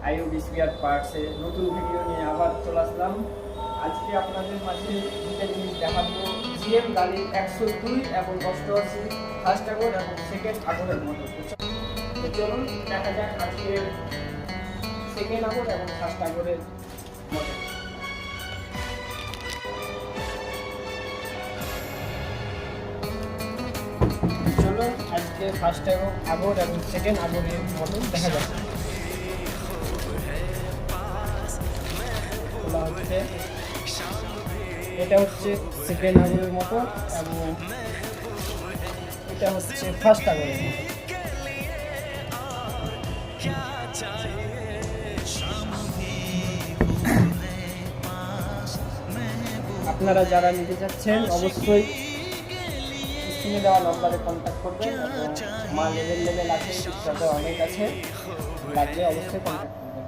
IOB spare পার্টসে নতুন video নিয়ে আবার চলে আসলাম। আজকে আপনাদের মাঝে দুটো জিনিস দেখাবো। জিএম গাড়ির 102 এবং 88 ফার্স্ট আগর এবং সেকেন্ড আগরের মোটর। তো চলুন দেখা যাক আজকে সেকেন্ড আগর এবং ফার্স্ট আগরের মোটর। চলুন আজকে ফার্স্ট আগর এবং সেকেন্ড আগরের মোটর দেখা যাচ্ছে। হচ্ছে এটা হচ্ছে সেকেন্ড আগরের মোটর এবং এটা হচ্ছে ফার্স্ট আগরের মোটর। আপনারা যারা নিতে চাচ্ছেন অবশ্যই স্ক্রিনে দেওয়া নম্বরে কন্ট্যাক্ট করবেন এবং মাল লেভেল আছে, অনেক আছে, লাগলে অবশ্যই কন্ট্যাক্ট করবেন।